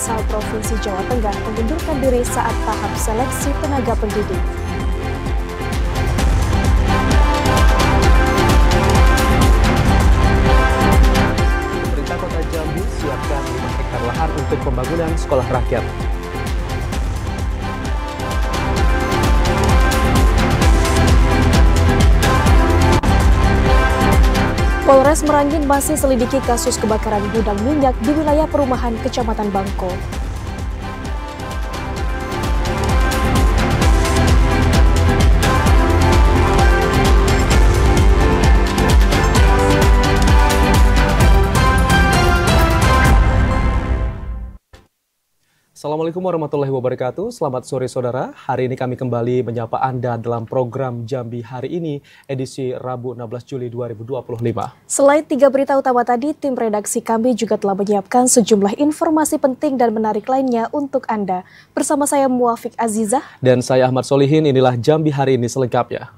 asal Provinsi Jawa Tengah mengundurkan diri saat tahap seleksi tenaga pendidik. Pemerintah Kota Jambi siapkan 5 hektar lahan untuk pembangunan sekolah rakyat. Polres Merangin masih selidiki kasus kebakaran gudang minyak di wilayah perumahan Kecamatan Bangko. Assalamualaikum warahmatullahi wabarakatuh. Selamat sore saudara. Hari ini kami kembali menyapa Anda dalam program Jambi Hari Ini, edisi Rabu 16 Juli 2025. Selain 3 berita utama tadi, tim redaksi kami juga telah menyiapkan sejumlah informasi penting dan menarik lainnya untuk Anda. Bersama saya Muafiq Azizah. Dan saya Ahmad Solihin, inilah Jambi Hari Ini selengkapnya.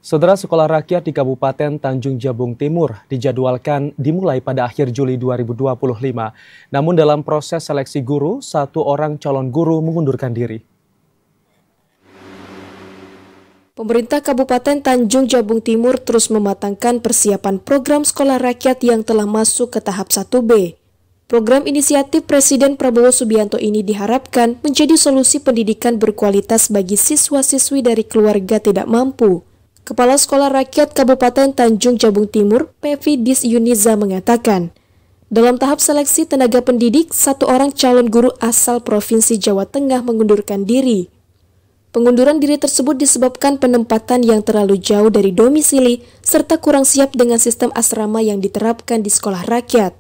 Saudara, sekolah rakyat di Kabupaten Tanjung Jabung Timur dijadwalkan dimulai pada akhir Juli 2025. Namun dalam proses seleksi guru, 1 orang calon guru mengundurkan diri. Pemerintah Kabupaten Tanjung Jabung Timur terus mematangkan persiapan program sekolah rakyat yang telah masuk ke tahap 1B. Program inisiatif Presiden Prabowo Subianto ini diharapkan menjadi solusi pendidikan berkualitas bagi siswa-siswi dari keluarga tidak mampu. Kepala Sekolah Rakyat Kabupaten Tanjung Jabung Timur, Pevi Dis Yuniza mengatakan, dalam tahap seleksi tenaga pendidik, 1 orang calon guru asal Provinsi Jawa Tengah mengundurkan diri. Pengunduran diri tersebut disebabkan penempatan yang terlalu jauh dari domisili serta kurang siap dengan sistem asrama yang diterapkan di sekolah rakyat.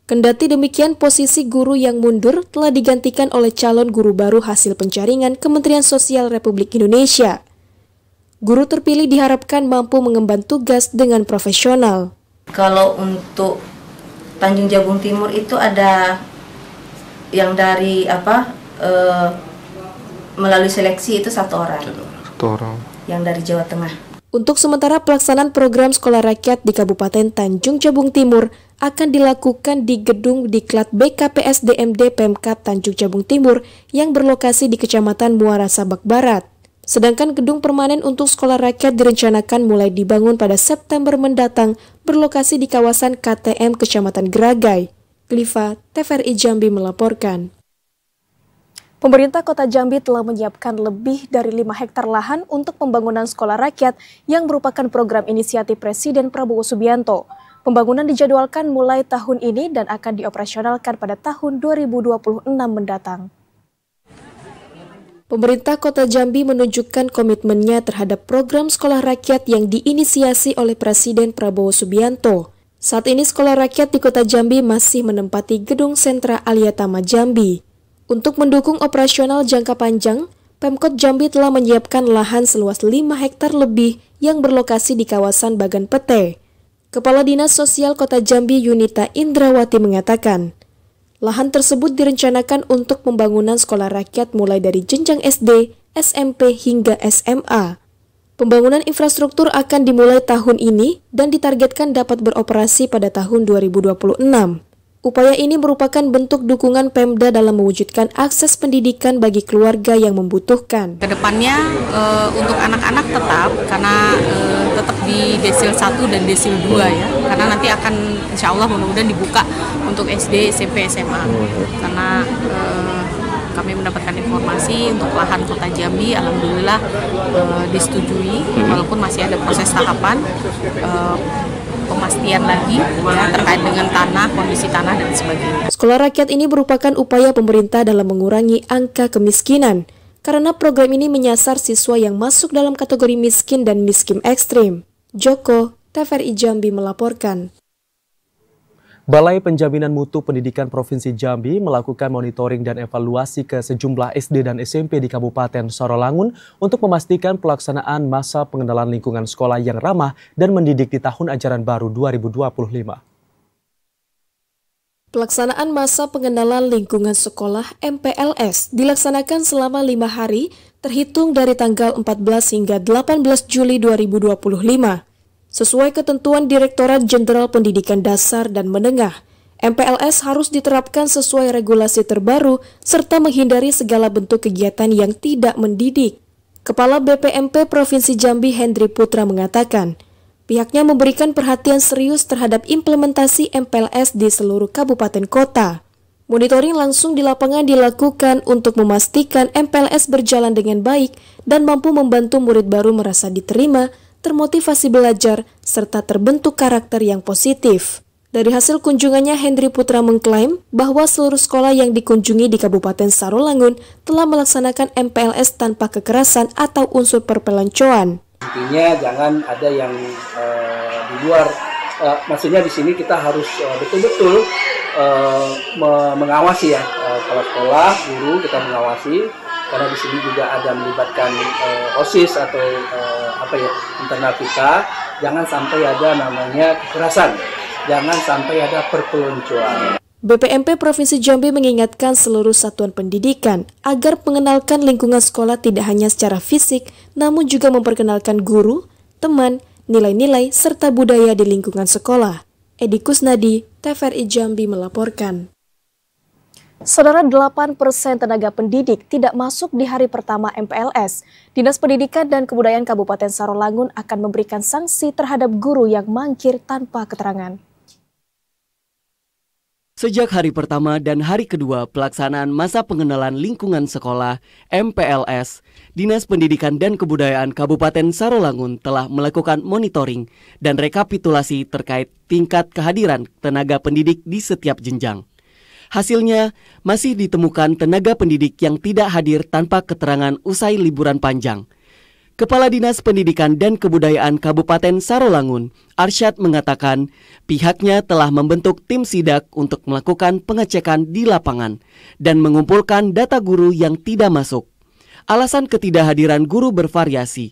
Kendati demikian, posisi guru yang mundur telah digantikan oleh calon guru baru hasil penjaringan Kementerian Sosial Republik Indonesia. Guru terpilih diharapkan mampu mengemban tugas dengan profesional. Kalau untuk Tanjung Jabung Timur itu ada yang dari melalui seleksi itu 1 orang. 1 orang. Yang dari Jawa Tengah. Untuk sementara pelaksanaan program sekolah rakyat di Kabupaten Tanjung Jabung Timur akan dilakukan di gedung Diklat BKPSDMD Pemkab Tanjung Jabung Timur yang berlokasi di Kecamatan Muara Sabak Barat. Sedangkan gedung permanen untuk sekolah rakyat direncanakan mulai dibangun pada September mendatang berlokasi di kawasan KTM Kecamatan Geragai. Glifa, TVRI Jambi melaporkan. Pemerintah Kota Jambi telah menyiapkan lebih dari 5 hektar lahan untuk pembangunan sekolah rakyat yang merupakan program inisiatif Presiden Prabowo Subianto. Pembangunan dijadwalkan mulai tahun ini dan akan dioperasionalkan pada tahun 2026 mendatang. Pemerintah Kota Jambi menunjukkan komitmennya terhadap program sekolah rakyat yang diinisiasi oleh Presiden Prabowo Subianto. Saat ini sekolah rakyat di Kota Jambi masih menempati gedung sentra Aliatama Jambi. Untuk mendukung operasional jangka panjang, Pemkot Jambi telah menyiapkan lahan seluas 5 hektar lebih yang berlokasi di kawasan Bagan Pete. Kepala Dinas Sosial Kota Jambi Yunita Indrawati mengatakan, lahan tersebut direncanakan untuk pembangunan sekolah rakyat mulai dari jenjang SD, SMP hingga SMA. Pembangunan infrastruktur akan dimulai tahun ini dan ditargetkan dapat beroperasi pada tahun 2026. Upaya ini merupakan bentuk dukungan Pemda dalam mewujudkan akses pendidikan bagi keluarga yang membutuhkan. Kedepannya untuk anak-anak tetap, karena tetap di desil 1 dan desil 2 ya, karena nanti akan insya Allah mudah-mudahan dibuka untuk SD, SMP, SMA. Karena kami mendapatkan informasi untuk lahan Kota Jambi, alhamdulillah disetujui, walaupun masih ada proses tahapan pemastian lagi ya, terkait dengan tanah, kondisi tanah dan sebagainya. Sekolah rakyat ini merupakan upaya pemerintah dalam mengurangi angka kemiskinan, karena program ini menyasar siswa yang masuk dalam kategori miskin dan miskin ekstrim. Joko, TVRI Jambi melaporkan. Balai Penjaminan Mutu Pendidikan Provinsi Jambi melakukan monitoring dan evaluasi ke sejumlah SD dan SMP di Kabupaten Sarawangun untuk memastikan pelaksanaan masa pengenalan lingkungan sekolah yang ramah dan mendidik di tahun ajaran baru 2025. Pelaksanaan masa pengenalan lingkungan sekolah MPLS dilaksanakan selama 5 hari terhitung dari tanggal 14 hingga 18 Juli 2025. Sesuai ketentuan Direktorat Jenderal Pendidikan Dasar dan Menengah, MPLS harus diterapkan sesuai regulasi terbaru serta menghindari segala bentuk kegiatan yang tidak mendidik. Kepala BPMP Provinsi Jambi Hendri Putra mengatakan, pihaknya memberikan perhatian serius terhadap implementasi MPLS di seluruh kabupaten kota. Monitoring langsung di lapangan dilakukan untuk memastikan MPLS berjalan dengan baik dan mampu membantu murid baru merasa diterima, termotivasi belajar, serta terbentuk karakter yang positif. Dari hasil kunjungannya, Hendri Putra mengklaim bahwa seluruh sekolah yang dikunjungi di Kabupaten Sarolangun telah melaksanakan MPLS tanpa kekerasan atau unsur perpeloncoan. Intinya jangan ada yang di luar, maksudnya di sini kita harus betul-betul mengawasi ya, kepala sekolah, guru kita mengawasi, karena di sini juga ada melibatkan OSIS atau internal kita. Jangan sampai ada namanya kekerasan, jangan sampai ada perpeloncoan. BPMP Provinsi Jambi mengingatkan seluruh satuan pendidikan agar mengenalkan lingkungan sekolah tidak hanya secara fisik, namun juga memperkenalkan guru, teman, nilai-nilai, serta budaya di lingkungan sekolah. Edi Kusnadi, TVRI Jambi melaporkan. Saudara, 8% tenaga pendidik tidak masuk di hari pertama MPLS. Dinas Pendidikan dan Kebudayaan Kabupaten Sarolangun akan memberikan sanksi terhadap guru yang mangkir tanpa keterangan. Sejak hari pertama dan hari kedua pelaksanaan masa pengenalan lingkungan sekolah MPLS, Dinas Pendidikan dan Kebudayaan Kabupaten Sarolangun telah melakukan monitoring dan rekapitulasi terkait tingkat kehadiran tenaga pendidik di setiap jenjang. Hasilnya, masih ditemukan tenaga pendidik yang tidak hadir tanpa keterangan usai liburan panjang. Kepala Dinas Pendidikan dan Kebudayaan Kabupaten Sarolangun, Arsyad mengatakan pihaknya telah membentuk tim sidak untuk melakukan pengecekan di lapangan dan mengumpulkan data guru yang tidak masuk. Alasan ketidakhadiran guru bervariasi.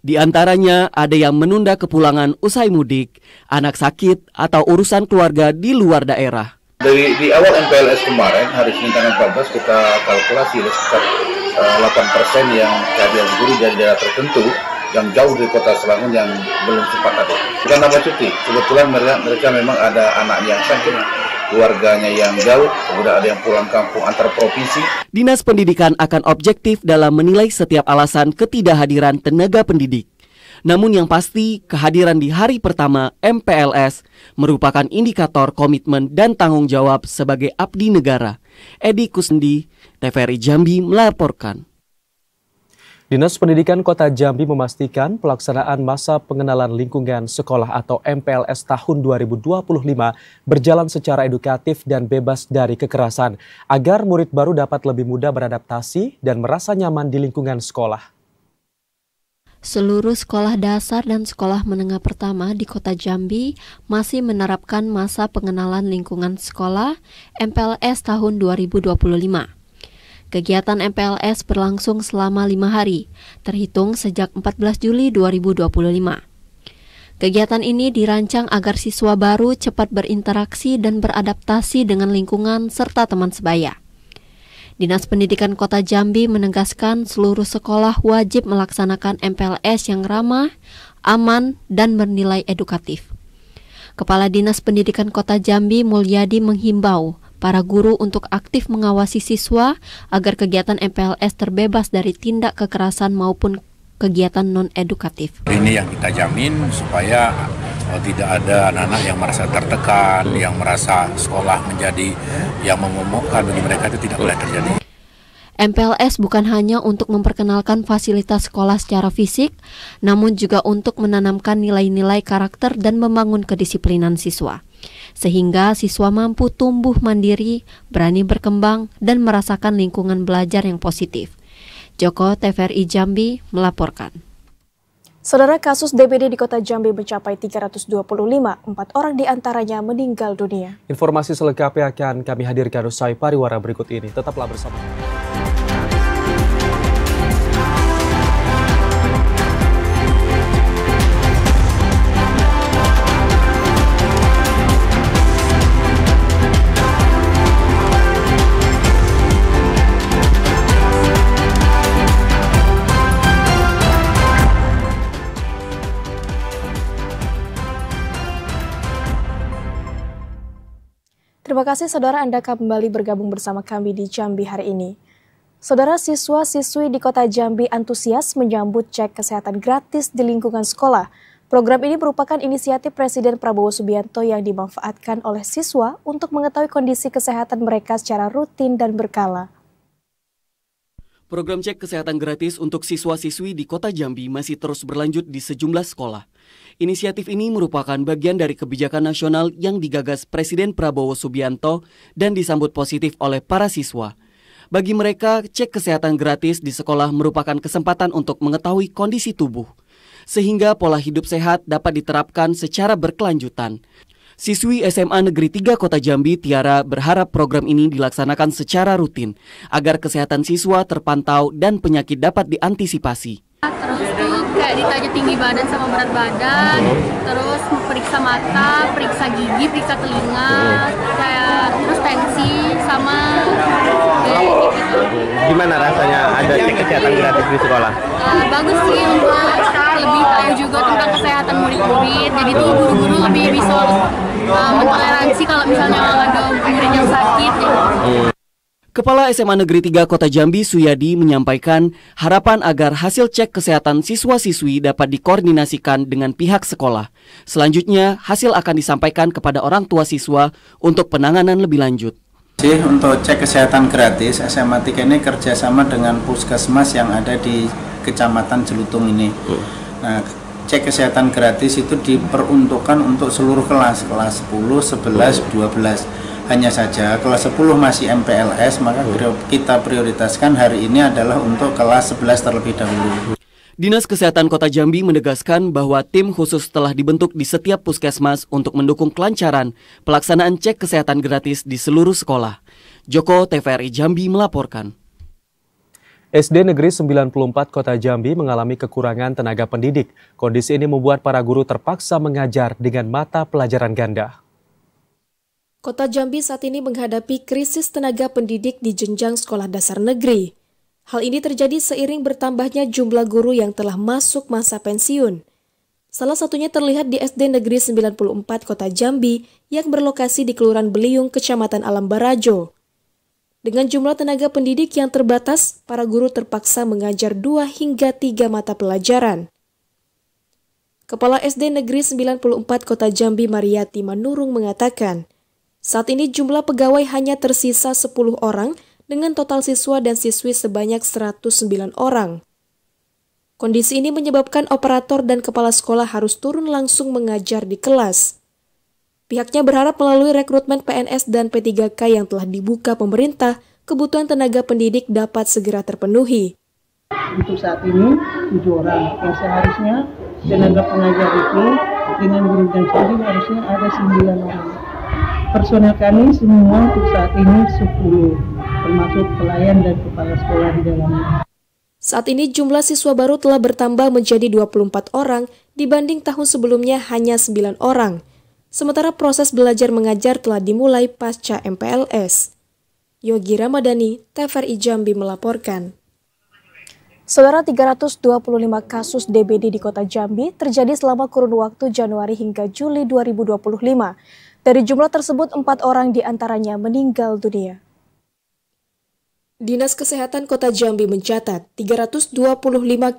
Di antaranya ada yang menunda kepulangan usai mudik, anak sakit, atau urusan keluarga di luar daerah. Di awal MPLS kemarin, hari Senin tanggal 14, kita kalkulasi ada sekitar 8% yang kehadiran guru dari daerah tertentu yang jauh dari kota Sarolangun yang belum sempat hadir. Bukan nama cuti, kebetulan mereka memang ada anak yang sakit, keluarganya yang jauh, kemudian ada yang pulang kampung antar provinsi. Dinas Pendidikan akan objektif dalam menilai setiap alasan ketidakhadiran tenaga pendidik. Namun yang pasti, kehadiran di hari pertama MPLS merupakan indikator komitmen dan tanggung jawab sebagai abdi negara. Edi Kusnadi, TVRI Jambi melaporkan. Dinas Pendidikan Kota Jambi memastikan pelaksanaan masa pengenalan lingkungan sekolah atau MPLS tahun 2025 berjalan secara edukatif dan bebas dari kekerasan, agar murid baru dapat lebih mudah beradaptasi dan merasa nyaman di lingkungan sekolah. Seluruh sekolah dasar dan sekolah menengah pertama di Kota Jambi masih menerapkan masa pengenalan lingkungan sekolah MPLS tahun 2025. Kegiatan MPLS berlangsung selama 5 hari, terhitung sejak 14 Juli 2025. Kegiatan ini dirancang agar siswa baru cepat berinteraksi dan beradaptasi dengan lingkungan serta teman sebaya. Dinas Pendidikan Kota Jambi menegaskan seluruh sekolah wajib melaksanakan MPLS yang ramah, aman, dan bernilai edukatif. Kepala Dinas Pendidikan Kota Jambi Mulyadi menghimbau para guru untuk aktif mengawasi siswa agar kegiatan MPLS terbebas dari tindak kekerasan maupun kegiatan non-edukatif. Ini yang kita jamin supaya tidak ada anak-anak yang merasa tertekan, yang merasa sekolah menjadi yang memomokkan, bagi mereka itu tidak boleh terjadi. MPLS bukan hanya untuk memperkenalkan fasilitas sekolah secara fisik, namun juga untuk menanamkan nilai-nilai karakter dan membangun kedisiplinan siswa. Sehingga siswa mampu tumbuh mandiri, berani berkembang, dan merasakan lingkungan belajar yang positif. Joko, TVRI Jambi, melaporkan. Saudara, kasus DBD di Kota Jambi mencapai 325, 4 orang diantaranya meninggal dunia. Informasi selengkapnya akan kami hadirkan usai pariwara berikut ini. Tetaplah bersama kami. Terima kasih saudara Anda kembali bergabung bersama kami di Jambi hari ini. Saudara, siswa-siswi di Kota Jambi antusias menyambut cek kesehatan gratis di lingkungan sekolah. Program ini merupakan inisiatif Presiden Prabowo Subianto yang dimanfaatkan oleh siswa untuk mengetahui kondisi kesehatan mereka secara rutin dan berkala. Program cek kesehatan gratis untuk siswa-siswi di Kota Jambi masih terus berlanjut di sejumlah sekolah. Inisiatif ini merupakan bagian dari kebijakan nasional yang digagas Presiden Prabowo Subianto dan disambut positif oleh para siswa. Bagi mereka, cek kesehatan gratis di sekolah merupakan kesempatan untuk mengetahui kondisi tubuh, sehingga pola hidup sehat dapat diterapkan secara berkelanjutan. Siswi SMA Negeri 3 Kota Jambi, Tiara, berharap program ini dilaksanakan secara rutin agar kesehatan siswa terpantau dan penyakit dapat diantisipasi. Terus tuh kayak ditanya tinggi badan sama berat badan, terus periksa mata, periksa gigi, periksa telinga, kayak terus tensi sama kayak gitu. Gimana rasanya ada cek kesehatan gratis di sekolah? Bagus sih untuk lebih tahu juga tentang kesehatan murid-murid, jadi tuh guru-guru lebih bisa mentoleransi kalau misalnya ada murid yang sakit. Kepala SMA Negeri 3 Kota Jambi, Suyadi, menyampaikan harapan agar hasil cek kesehatan siswa-siswi dapat dikoordinasikan dengan pihak sekolah. Selanjutnya, hasil akan disampaikan kepada orang tua siswa untuk penanganan lebih lanjut. Untuk cek kesehatan gratis, SMA 3 ini kerjasama dengan puskesmas yang ada di Kecamatan Jelutung ini. Nah, cek kesehatan gratis itu diperuntukkan untuk seluruh kelas 10, 11, 12. Hanya saja kelas 10 masih MPLS, maka kita prioritaskan hari ini adalah untuk kelas 11 terlebih dahulu. Dinas Kesehatan Kota Jambi menegaskan bahwa tim khusus telah dibentuk di setiap puskesmas untuk mendukung kelancaran pelaksanaan cek kesehatan gratis di seluruh sekolah. Joko, TVRI Jambi melaporkan. SD Negeri 94 Kota Jambi mengalami kekurangan tenaga pendidik. Kondisi ini membuat para guru terpaksa mengajar dengan mata pelajaran ganda. Kota Jambi saat ini menghadapi krisis tenaga pendidik di jenjang sekolah dasar negeri. Hal ini terjadi seiring bertambahnya jumlah guru yang telah masuk masa pensiun. Salah satunya terlihat di SD Negeri 94 Kota Jambi yang berlokasi di Kelurahan Beliung, Kecamatan Alam Barajo. Dengan jumlah tenaga pendidik yang terbatas, para guru terpaksa mengajar 2 hingga 3 mata pelajaran. Kepala SD Negeri 94 Kota Jambi, Mariati Manurung, mengatakan, saat ini jumlah pegawai hanya tersisa 10 orang dengan total siswa dan siswi sebanyak 109 orang. Kondisi ini menyebabkan operator dan kepala sekolah harus turun langsung mengajar di kelas. Pihaknya berharap melalui rekrutmen PNS dan P3K yang telah dibuka pemerintah, kebutuhan tenaga pendidik dapat segera terpenuhi. Untuk saat ini 7 orang, yang seharusnya tenaga pengajar itu dengan guru dan studi harusnya ada 9 orang. Personel kami semua untuk saat ini 10, termasuk pelayan dan kepala sekolah di dalamnya. Saat ini jumlah siswa baru telah bertambah menjadi 24 orang dibanding tahun sebelumnya hanya 9 orang. Sementara proses belajar mengajar telah dimulai pasca MPLS. Yogi Ramadhani, TVRI Jambi melaporkan. Saudara, 325 kasus DBD di Kota Jambi terjadi selama kurun waktu Januari hingga Juli 2025. Dari jumlah tersebut, 4 orang diantaranya meninggal dunia. Dinas Kesehatan Kota Jambi mencatat 325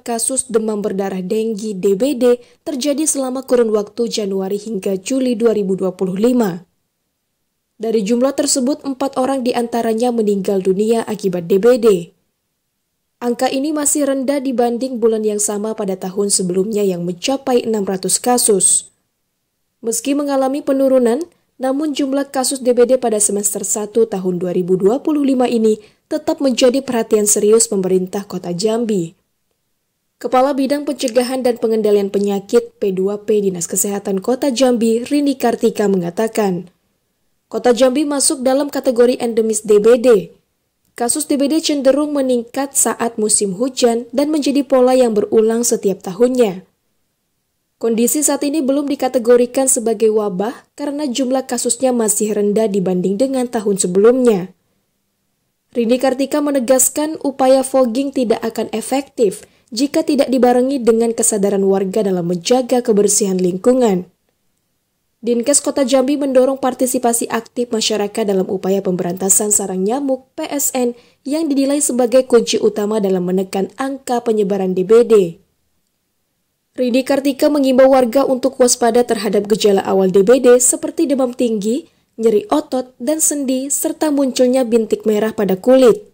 kasus demam berdarah denggi DBD terjadi selama kurun waktu Januari hingga Juli 2025. Dari jumlah tersebut, 4 orang diantaranya meninggal dunia akibat DBD. Angka ini masih rendah dibanding bulan yang sama pada tahun sebelumnya yang mencapai 600 kasus. Meski mengalami penurunan, namun jumlah kasus DBD pada semester 1 tahun 2025 ini tetap menjadi perhatian serius pemerintah Kota Jambi. Kepala Bidang Pencegahan dan Pengendalian Penyakit P2P Dinas Kesehatan Kota Jambi, Rini Kartika mengatakan, Kota Jambi masuk dalam kategori endemis DBD. Kasus DBD cenderung meningkat saat musim hujan dan menjadi pola yang berulang setiap tahunnya. Kondisi saat ini belum dikategorikan sebagai wabah karena jumlah kasusnya masih rendah dibanding dengan tahun sebelumnya. Rini Kartika menegaskan upaya fogging tidak akan efektif jika tidak dibarengi dengan kesadaran warga dalam menjaga kebersihan lingkungan. Dinkes Kota Jambi mendorong partisipasi aktif masyarakat dalam upaya pemberantasan sarang nyamuk (PSN) yang dinilai sebagai kunci utama dalam menekan angka penyebaran DBD. Rini Kartika mengimbau warga untuk waspada terhadap gejala awal DBD seperti demam tinggi, nyeri otot dan sendi, serta munculnya bintik merah pada kulit.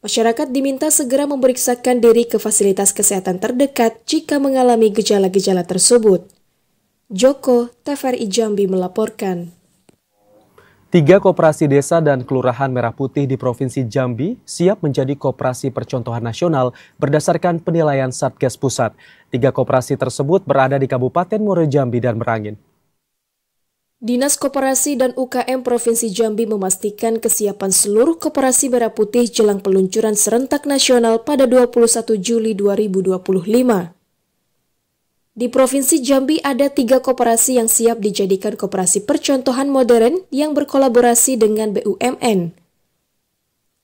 Masyarakat diminta segera memeriksakan diri ke fasilitas kesehatan terdekat jika mengalami gejala-gejala tersebut. Joko, TVRI Jambi melaporkan. 3 koperasi desa dan kelurahan Merah Putih di Provinsi Jambi siap menjadi koperasi percontohan nasional berdasarkan penilaian Satgas Pusat. 3 koperasi tersebut berada di Kabupaten Muaro Jambi dan Merangin. Dinas Koperasi dan UKM Provinsi Jambi memastikan kesiapan seluruh koperasi Merah Putih jelang peluncuran serentak nasional pada 21 Juli 2025. Di Provinsi Jambi ada 3 koperasi yang siap dijadikan koperasi percontohan modern yang berkolaborasi dengan BUMN.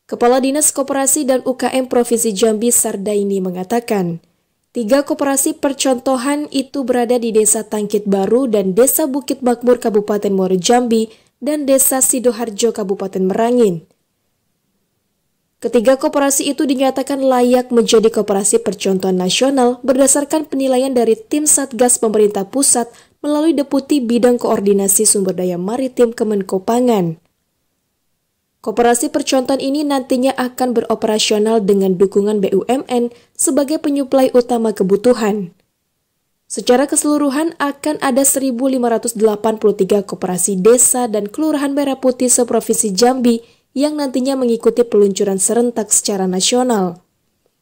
Kepala Dinas Koperasi dan UKM Provinsi Jambi Sardaini mengatakan, 3 koperasi percontohan itu berada di Desa Tangkit Baru dan Desa Bukit Makmur Kabupaten Muaro Jambi dan Desa Sidoharjo Kabupaten Merangin. Ketiga koperasi itu dinyatakan layak menjadi koperasi percontohan nasional berdasarkan penilaian dari tim Satgas Pemerintah Pusat melalui Deputi Bidang Koordinasi Sumber Daya Maritim Kemenko Pangan. Koperasi percontohan ini nantinya akan beroperasional dengan dukungan BUMN sebagai penyuplai utama kebutuhan. Secara keseluruhan akan ada 1.583 koperasi desa dan kelurahan Merah Putih seprovinsi Jambi yang nantinya mengikuti peluncuran serentak secara nasional.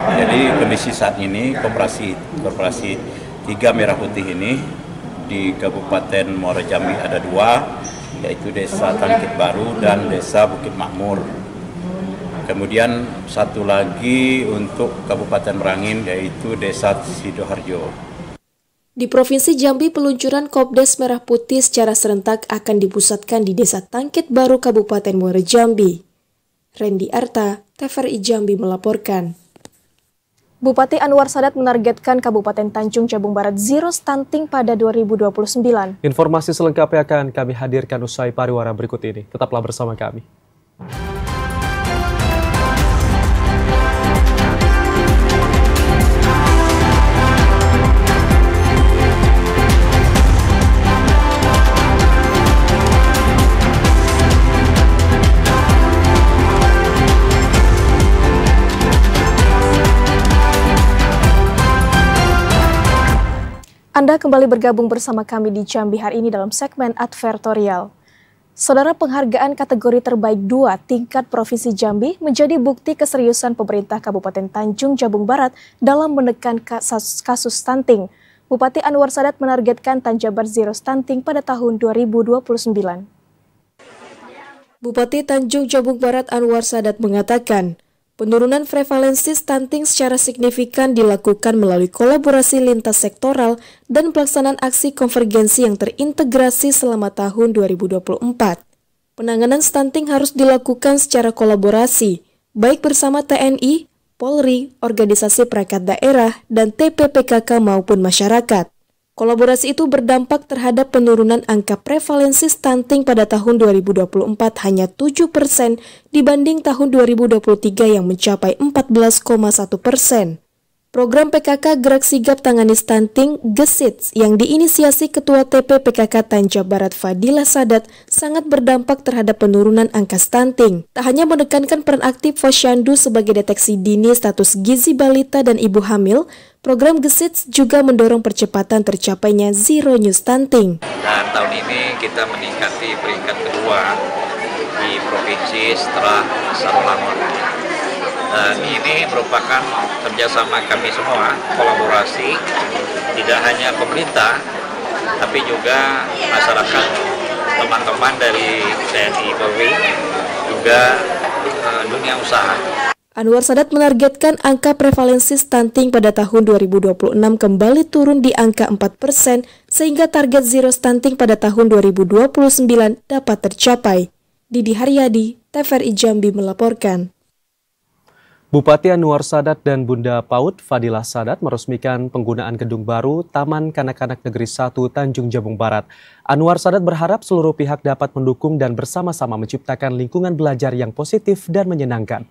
Jadi kondisi saat ini koperasi 3 Merah Putih ini di Kabupaten Muaro Jambi ada 2, yaitu Desa Tangkit Baru dan Desa Bukit Makmur. Kemudian 1 lagi untuk Kabupaten Merangin, yaitu Desa Sidoharjo. Di Provinsi Jambi, peluncuran Kopdes Merah Putih secara serentak akan dipusatkan di Desa Tangkit Baru Kabupaten Muaro Jambi. Randy Arta, TVRI Jambi melaporkan. Bupati Anwar Sadat menargetkan Kabupaten Tanjung Jabung Barat zero stunting pada 2029. Informasi selengkapnya akan kami hadirkan usai pariwara berikut ini. Tetaplah bersama kami. Anda kembali bergabung bersama kami di Jambi hari ini dalam segmen advertorial. Saudara, penghargaan kategori terbaik 2 tingkat Provinsi Jambi menjadi bukti keseriusan pemerintah Kabupaten Tanjung Jabung Barat dalam menekan kasus stunting. Bupati Anwar Sadat menargetkan Tanjabar zero stunting pada tahun 2029. Bupati Tanjung Jabung Barat Anwar Sadat mengatakan, penurunan prevalensi stunting secara signifikan dilakukan melalui kolaborasi lintas sektoral dan pelaksanaan aksi konvergensi yang terintegrasi selama tahun 2024. Penanganan stunting harus dilakukan secara kolaborasi, baik bersama TNI, Polri, organisasi perangkat daerah, dan TPPKK maupun masyarakat. Kolaborasi itu berdampak terhadap penurunan angka prevalensi stunting pada tahun 2024 hanya 7% dibanding tahun 2023 yang mencapai 14,1%. Program PKK Gerak Sigap Tangani Stunting (GESITS) yang diinisiasi Ketua TPPKK Tanja Barat Fadilah Sadat sangat berdampak terhadap penurunan angka stunting. Tak hanya menekankan peran aktif Posyandu sebagai deteksi dini status gizi balita dan ibu hamil, program GESITS juga mendorong percepatan tercapainya zero new stunting. Dan tahun ini kita meningkati peringkat kedua di provinsi setelah Sarolangun. Dan ini merupakan kerjasama kami semua, kolaborasi, tidak hanya pemerintah, tapi juga masyarakat, teman-teman dari TNI Polri, juga dunia usaha. Anwar Sadat menargetkan angka prevalensi stunting pada tahun 2026 kembali turun di angka 4%, sehingga target zero stunting pada tahun 2029 dapat tercapai. Didi Haryadi, TVRI Jambi melaporkan. Bupati Anwar Sadat dan Bunda PAUD Fadilah Sadat meresmikan penggunaan gedung baru Taman Kanak-Kanak Negeri 1 Tanjung Jabung Barat. Anwar Sadat berharap seluruh pihak dapat mendukung dan bersama-sama menciptakan lingkungan belajar yang positif dan menyenangkan.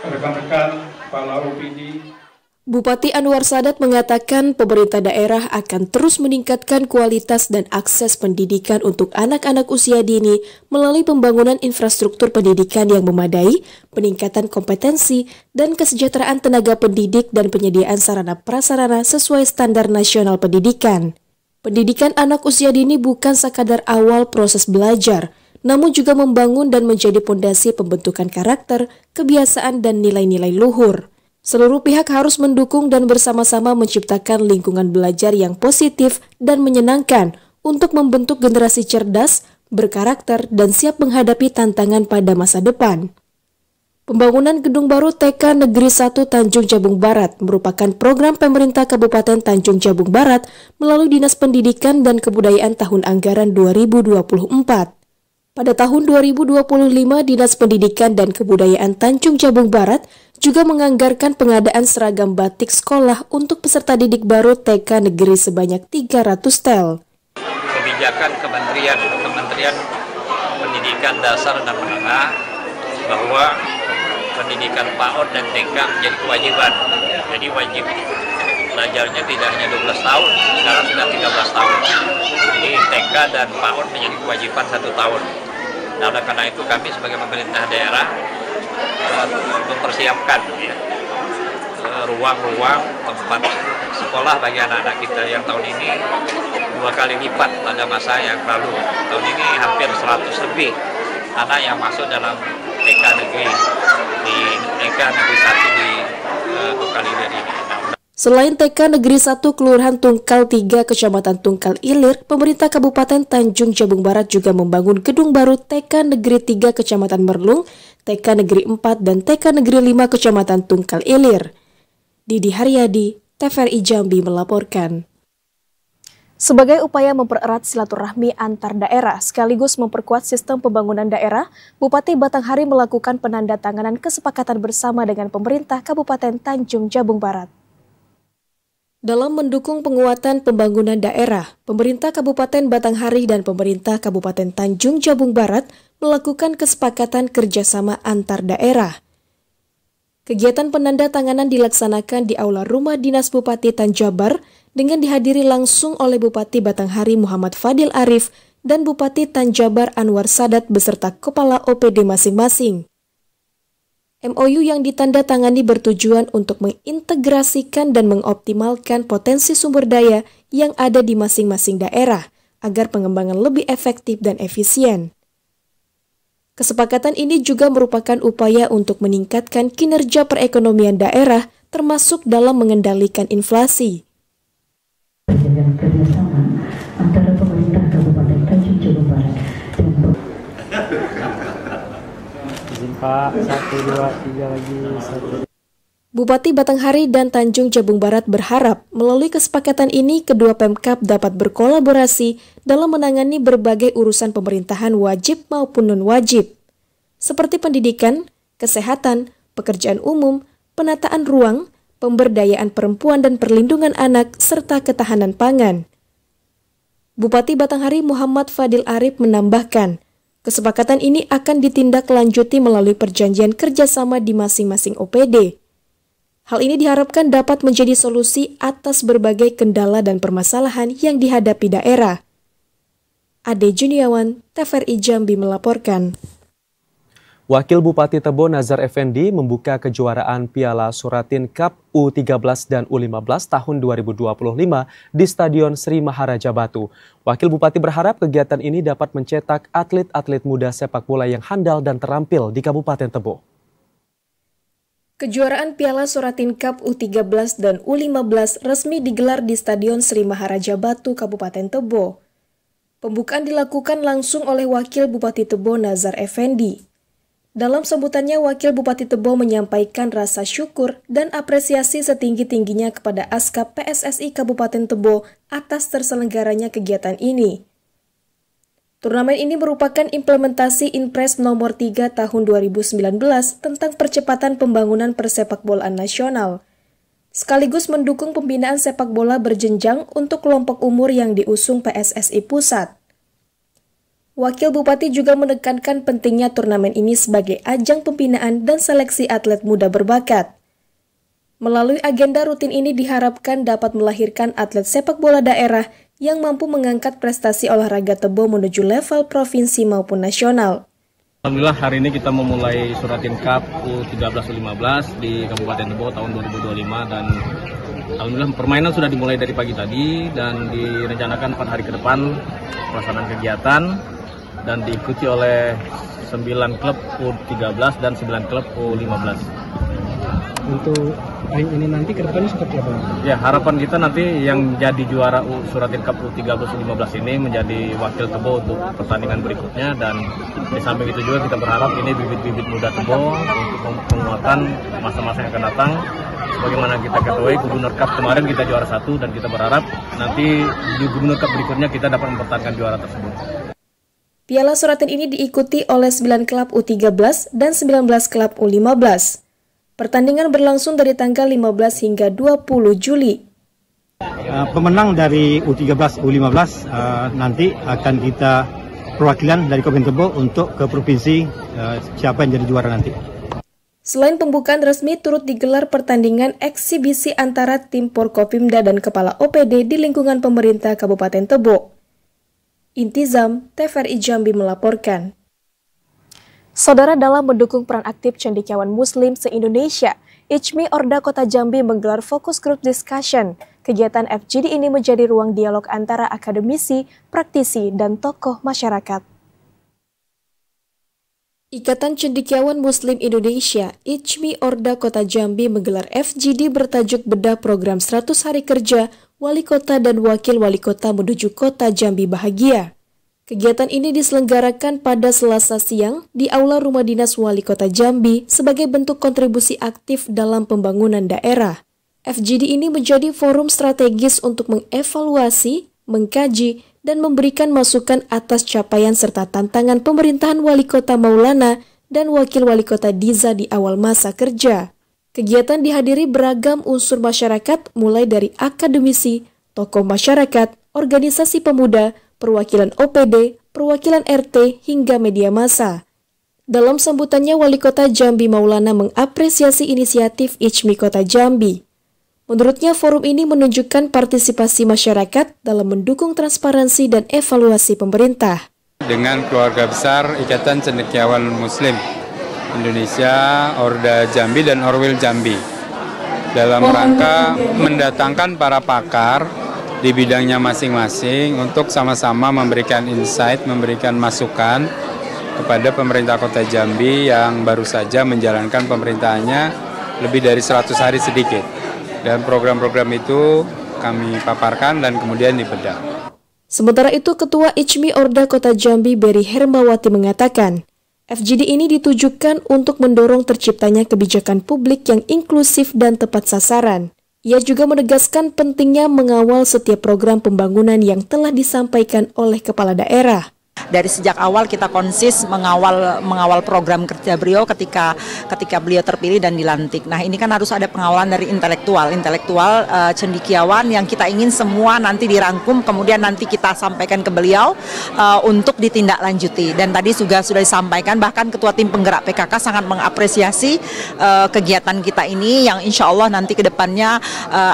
Rekan-rekan kepala OPD, Bupati Anwar Sadat mengatakan pemerintah daerah akan terus meningkatkan kualitas dan akses pendidikan untuk anak-anak usia dini melalui pembangunan infrastruktur pendidikan yang memadai, peningkatan kompetensi, dan kesejahteraan tenaga pendidik dan penyediaan sarana prasarana sesuai standar nasional pendidikan. Pendidikan anak usia dini bukan sekadar awal proses belajar, namun juga membangun dan menjadi pondasi pembentukan karakter, kebiasaan, dan nilai-nilai luhur. Seluruh pihak harus mendukung dan bersama-sama menciptakan lingkungan belajar yang positif dan menyenangkan untuk membentuk generasi cerdas, berkarakter, dan siap menghadapi tantangan pada masa depan. Pembangunan gedung baru TK Negeri 1 Tanjung Jabung Barat merupakan program pemerintah Kabupaten Tanjung Jabung Barat melalui Dinas Pendidikan dan Kebudayaan tahun anggaran 2024. Pada tahun 2025, Dinas Pendidikan dan Kebudayaan Tanjung Jabung Barat juga menganggarkan pengadaan seragam batik sekolah untuk peserta didik baru TK Negeri sebanyak 300 tel. Kebijakan Kementerian Pendidikan Dasar dan Menengah bahwa pendidikan PAUD dan TK menjadi kewajiban. Jadi wajib belajarnya tidak hanya 12 tahun, sekarang sudah 13 tahun. Jadi TK dan PAUD menjadi kewajiban 1 tahun. Nah, oleh karena itu kami sebagai pemerintah daerah mempersiapkan ruang-ruang tempat sekolah bagi anak-anak kita yang tahun ini 2 kali lipat pada masa yang lalu. Tahun ini hampir 100 lebih anak yang masuk dalam TK Negeri 1 di Tungkal-Ilir ini. Selain TK Negeri 1 Kelurahan Tungkal 3 Kecamatan Tungkal Ilir, pemerintah Kabupaten Tanjung Jabung Barat juga membangun gedung baru TK Negeri 3 Kecamatan Merlung, TK Negeri 4 dan TK Negeri 5 Kecamatan Tungkal Ilir. Didi Haryadi, TVRI Jambi melaporkan. Sebagai upaya mempererat silaturahmi antar daerah sekaligus memperkuat sistem pembangunan daerah, Bupati Batanghari melakukan penandatanganan kesepakatan bersama dengan pemerintah Kabupaten Tanjung Jabung Barat. Dalam mendukung penguatan pembangunan daerah, pemerintah Kabupaten Batanghari dan pemerintah Kabupaten Tanjung Jabung Barat melakukan kesepakatan kerjasama antar daerah. Kegiatan penandatanganan dilaksanakan di Aula Rumah Dinas Bupati Tanjabar dengan dihadiri langsung oleh Bupati Batanghari Muhammad Fadil Arif dan Bupati Tanjabar Anwar Sadat beserta kepala OPD masing-masing. MOU yang ditandatangani bertujuan untuk mengintegrasikan dan mengoptimalkan potensi sumber daya yang ada di masing-masing daerah agar pengembangan lebih efektif dan efisien. Kesepakatan ini juga merupakan upaya untuk meningkatkan kinerja perekonomian daerah termasuk dalam mengendalikan inflasi. Kerjasama antara pemerintah Kabupaten Tanjung Jabung Barat dan Pak, 1, 2, 3 lagi, 1. Bupati Batanghari dan Tanjung Jabung Barat berharap melalui kesepakatan ini kedua Pemkab dapat berkolaborasi dalam menangani berbagai urusan pemerintahan wajib maupun non-wajib, seperti pendidikan, kesehatan, pekerjaan umum, penataan ruang, pemberdayaan perempuan dan perlindungan anak, serta ketahanan pangan. Bupati Batanghari Muhammad Fadil Arif menambahkan, kesepakatan ini akan ditindaklanjuti melalui perjanjian kerjasama di masing-masing OPD. Hal ini diharapkan dapat menjadi solusi atas berbagai kendala dan permasalahan yang dihadapi daerah. Ade Juniawan, TVRI Jambi melaporkan. Wakil Bupati Tebo Nazar Effendi membuka kejuaraan Piala Suratin Cup U13 dan U15 tahun 2025 di Stadion Sri Maharaja Batu. Wakil Bupati berharap kegiatan ini dapat mencetak atlet-atlet muda sepak bola yang handal dan terampil di Kabupaten Tebo. Kejuaraan Piala Suratin Cup U13 dan U15 resmi digelar di Stadion Sri Maharaja Batu, Kabupaten Tebo. Pembukaan dilakukan langsung oleh Wakil Bupati Tebo Nazar Effendi. Dalam sambutannya, Wakil Bupati Tebo menyampaikan rasa syukur dan apresiasi setinggi-tingginya kepada Askap PSSI Kabupaten Tebo atas terselenggaranya kegiatan ini. Turnamen ini merupakan implementasi Inpres nomor 3 tahun 2019 tentang percepatan pembangunan persepakbolaan nasional, sekaligus mendukung pembinaan sepak bola berjenjang untuk kelompok umur yang diusung PSSI Pusat. Wakil Bupati juga menekankan pentingnya turnamen ini sebagai ajang pembinaan dan seleksi atlet muda berbakat. Melalui agenda rutin ini diharapkan dapat melahirkan atlet sepak bola daerah yang mampu mengangkat prestasi olahraga Tebo menuju level provinsi maupun nasional. Alhamdulillah hari ini kita memulai Suratin Cup U13 U15 di Kabupaten Tebo tahun 2025 dan alhamdulillah permainan sudah dimulai dari pagi tadi dan direncanakan 4 hari ke depan pelaksanaan kegiatan dan diikuti oleh 9 klub U13 dan 9 klub U15. Untuk ini nanti ke depannya seperti apa? Ya, harapan kita nanti yang jadi juara Suratin Cup U13 U15 ini menjadi wakil Tebo untuk pertandingan berikutnya, dan di samping itu juga kita berharap ini bibit-bibit muda Tebo untuk penguatan masa-masa yang akan datang. Sebagaimana kita ketahui Gubernur Cup kemarin kita juara 1 dan kita berharap nanti di Gubernur Cup berikutnya kita dapat mempertahankan juara tersebut. Piala Suratin ini diikuti oleh 9 klub U13 dan 19 klub U15. Pertandingan berlangsung dari tanggal 15 hingga 20 Juli. Pemenang dari U13, U15 nanti akan kita perwakilan dari Kabupaten Tebo untuk ke provinsi siapa yang jadi juara nanti. Selain pembukaan resmi, turut digelar pertandingan eksibisi antara tim Porkopimda dan Kepala OPD di lingkungan pemerintah Kabupaten Tebo. Intizam, TVRI Jambi melaporkan. Saudara, dalam mendukung peran aktif cendekiawan Muslim se-Indonesia, ICMI Orda Kota Jambi menggelar Focus Group Discussion. Kegiatan FGD ini menjadi ruang dialog antara akademisi, praktisi, dan tokoh masyarakat. Ikatan Cendekiawan Muslim Indonesia, ICMI Orda Kota Jambi menggelar FGD bertajuk Bedah Program 100 Hari Kerja Wali Kota dan Wakil Wali Kota menuju Kota Jambi Bahagia. Kegiatan ini diselenggarakan pada Selasa siang di Aula Rumah Dinas Wali Kota Jambi sebagai bentuk kontribusi aktif dalam pembangunan daerah. FGD ini menjadi forum strategis untuk mengevaluasi, mengkaji, dan memberikan masukan atas capaian serta tantangan pemerintahan Wali Kota Maulana dan Wakil Wali Kota Diza di awal masa kerja. Kegiatan dihadiri beragam unsur masyarakat mulai dari akademisi, tokoh masyarakat, organisasi pemuda, perwakilan OPD, perwakilan RT, hingga media massa. Dalam sambutannya, Wali Kota Jambi Maulana mengapresiasi inisiatif ICMI Kota Jambi. Menurutnya, forum ini menunjukkan partisipasi masyarakat dalam mendukung transparansi dan evaluasi pemerintah. Dengan keluarga besar Ikatan Cendekiawan Muslim Indonesia, Orda Jambi dan Orwil Jambi, dalam rangka mendatangkan para pakar di bidangnya masing-masing untuk sama-sama memberikan insight, memberikan masukan kepada pemerintah Kota Jambi yang baru saja menjalankan pemerintahannya lebih dari 100 hari sedikit. Dan program-program itu kami paparkan dan kemudian dibedah. Sementara itu, Ketua ICMI Orda Kota Jambi Beri Hermawati mengatakan, FGD ini ditujukan untuk mendorong terciptanya kebijakan publik yang inklusif dan tepat sasaran. Ia juga menegaskan pentingnya mengawal setiap program pembangunan yang telah disampaikan oleh kepala daerah. Dari sejak awal kita konsis mengawal program kerja beliau ketika beliau terpilih dan dilantik. Nah, ini kan harus ada pengawalan dari intelektual cendekiawan yang kita ingin semua nanti dirangkum, kemudian nanti kita sampaikan ke beliau untuk ditindaklanjuti. Dan tadi sudah disampaikan, bahkan Ketua Tim Penggerak PKK sangat mengapresiasi kegiatan kita ini yang insya Allah nanti ke depannya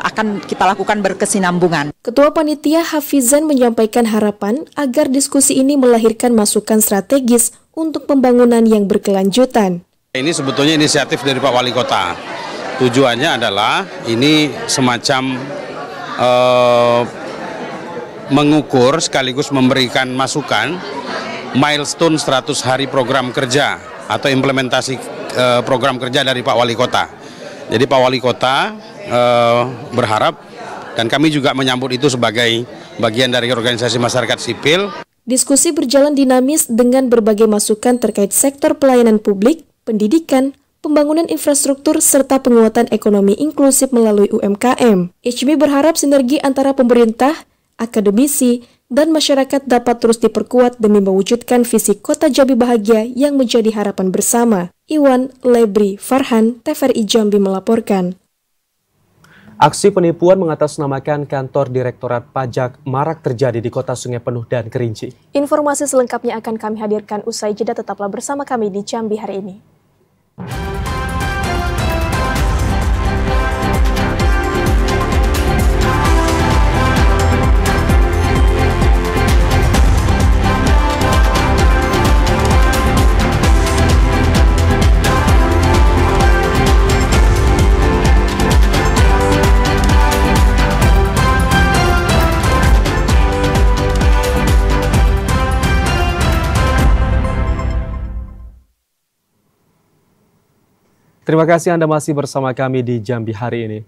akan kita lakukan berkesinambungan. Ketua Panitia Hafizan menyampaikan harapan agar diskusi ini melahirkan masukan strategis untuk pembangunan yang berkelanjutan. Ini sebetulnya inisiatif dari Pak Wali Kota. Tujuannya adalah ini semacam mengukur sekaligus memberikan masukan milestone 100 hari program kerja atau implementasi program kerja dari Pak Wali Kota. Jadi Pak Wali Kota berharap, dan kami juga menyambut itu sebagai bagian dari organisasi masyarakat sipil. Diskusi berjalan dinamis dengan berbagai masukan terkait sektor pelayanan publik, pendidikan, pembangunan infrastruktur, serta penguatan ekonomi inklusif melalui UMKM. ICMI berharap sinergi antara pemerintah, akademisi, dan masyarakat dapat terus diperkuat demi mewujudkan visi Kota Jambi Bahagia yang menjadi harapan bersama. Iwan, Lebri, Farhan, TVRI Jambi melaporkan. Aksi penipuan mengatasnamakan kantor Direktorat Pajak marak terjadi di Kota Sungai Penuh dan Kerinci. Informasi selengkapnya akan kami hadirkan usai jeda, tetaplah bersama kami di Jambi hari ini. Terima kasih Anda masih bersama kami di Jambi hari ini.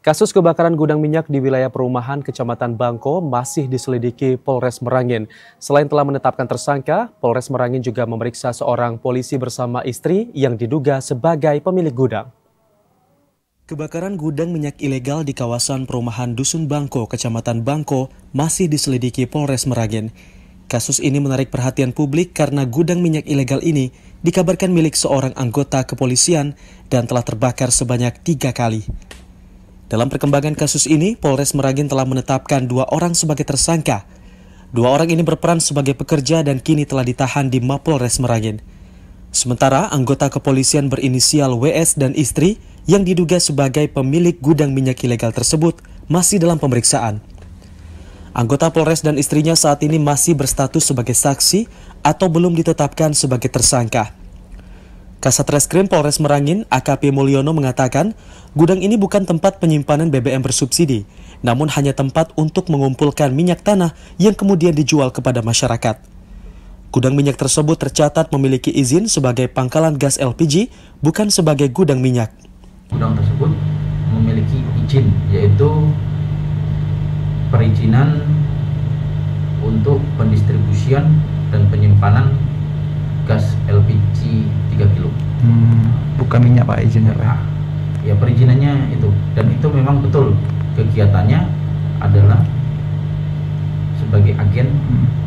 Kasus kebakaran gudang minyak di wilayah perumahan Kecamatan Bangko masih diselidiki Polres Merangin. Selain telah menetapkan tersangka, Polres Merangin juga memeriksa seorang polisi bersama istri yang diduga sebagai pemilik gudang. Kebakaran gudang minyak ilegal di kawasan perumahan Dusun Bangko, Kecamatan Bangko masih diselidiki Polres Merangin. Kasus ini menarik perhatian publik karena gudang minyak ilegal ini dikabarkan milik seorang anggota kepolisian dan telah terbakar sebanyak 3 kali. Dalam perkembangan kasus ini, Polres Merangin telah menetapkan 2 orang sebagai tersangka. 2 orang ini berperan sebagai pekerja dan kini telah ditahan di Mapolres Merangin. Sementara anggota kepolisian berinisial WS dan istri yang diduga sebagai pemilik gudang minyak ilegal tersebut masih dalam pemeriksaan. Anggota Polres dan istrinya saat ini masih berstatus sebagai saksi atau belum ditetapkan sebagai tersangka. Kasat Reskrim Polres Merangin, AKP Mulyono mengatakan, gudang ini bukan tempat penyimpanan BBM bersubsidi, namun hanya tempat untuk mengumpulkan minyak tanah yang kemudian dijual kepada masyarakat. Gudang minyak tersebut tercatat memiliki izin sebagai pangkalan gas LPG, bukan sebagai gudang minyak. Gudang tersebut memiliki izin, yaitu perizinan untuk pendistribusian dan penyimpanan gas LPG 3 kilo. Bukan minyak Pak, izinnya Pak? Ya perizinannya itu, dan itu memang betul kegiatannya adalah sebagai agen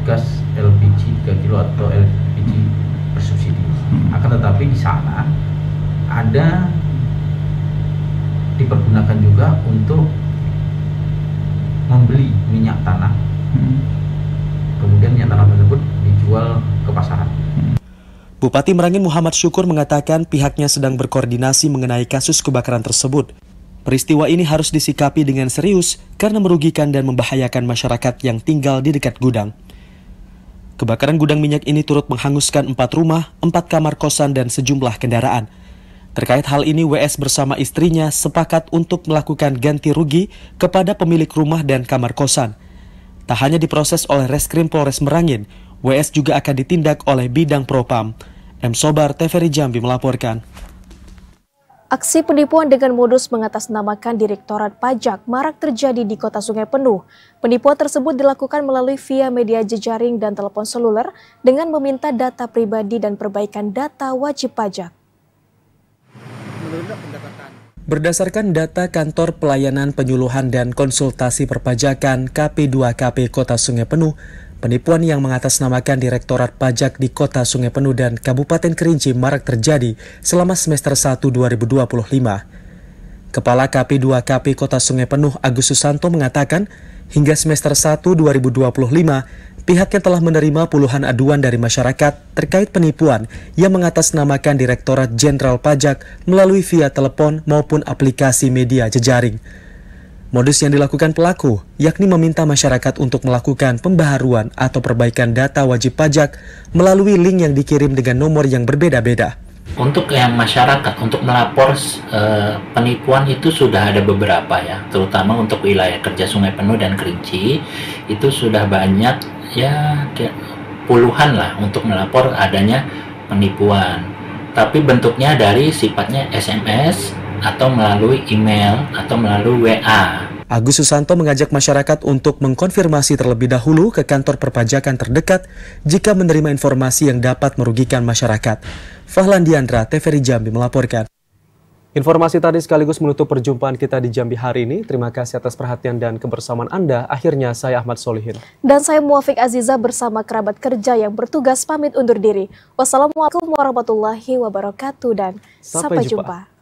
gas LPG 3 kilo atau LPG bersubsidi. Akan tetapi di sana ada dipergunakan juga untuk membeli minyak tanah, kemudian minyak tanah tersebut dijual ke pasaran. Bupati Merangin Muhammad Syukur mengatakan pihaknya sedang berkoordinasi mengenai kasus kebakaran tersebut. Peristiwa ini harus disikapi dengan serius karena merugikan dan membahayakan masyarakat yang tinggal di dekat gudang. Kebakaran gudang minyak ini turut menghanguskan 4 rumah, 4 kamar kosan dan sejumlah kendaraan. Terkait hal ini, WS bersama istrinya sepakat untuk melakukan ganti rugi kepada pemilik rumah dan kamar kosan. Tak hanya diproses oleh Reskrim Polres Merangin, WS juga akan ditindak oleh Bidang Propam. M. Sobar, TVRI Jambi melaporkan. Aksi penipuan dengan modus mengatasnamakan Direktorat Pajak marak terjadi di Kota Sungai Penuh. Penipuan tersebut dilakukan melalui via media jejaring dan telepon seluler dengan meminta data pribadi dan perbaikan data wajib pajak. Berdasarkan data Kantor Pelayanan Penyuluhan dan Konsultasi Perpajakan KP2KP Kota Sungai Penuh, penipuan yang mengatasnamakan Direktorat Pajak di Kota Sungai Penuh dan Kabupaten Kerinci marak terjadi selama semester 1 2025. Kepala KP2KP Kota Sungai Penuh Agus Susanto mengatakan, hingga semester 1 2025, pihaknya telah menerima puluhan aduan dari masyarakat terkait penipuan yang mengatasnamakan Direktorat Jenderal Pajak melalui via telepon maupun aplikasi media jejaring. Modus yang dilakukan pelaku yakni meminta masyarakat untuk melakukan pembaharuan atau perbaikan data wajib pajak melalui link yang dikirim dengan nomor yang berbeda-beda. Untuk yang masyarakat, untuk melapor penipuan itu sudah ada beberapa ya, terutama untuk wilayah kerja Sungai Penuh dan Kerinci, itu sudah banyak ya puluhan lah untuk melapor adanya penipuan. Tapi bentuknya dari sifatnya SMS atau melalui email atau melalui WA. Agus Susanto mengajak masyarakat untuk mengkonfirmasi terlebih dahulu ke kantor perpajakan terdekat jika menerima informasi yang dapat merugikan masyarakat. Fahlan Diandra, TVRI Jambi melaporkan. Informasi tadi sekaligus menutup perjumpaan kita di Jambi hari ini. Terima kasih atas perhatian dan kebersamaan Anda. Akhirnya saya Ahmad Solihin. Dan saya Muafiq Aziza bersama kerabat kerja yang bertugas pamit undur diri. Wassalamualaikum warahmatullahi wabarakatuh dan sampai jumpa.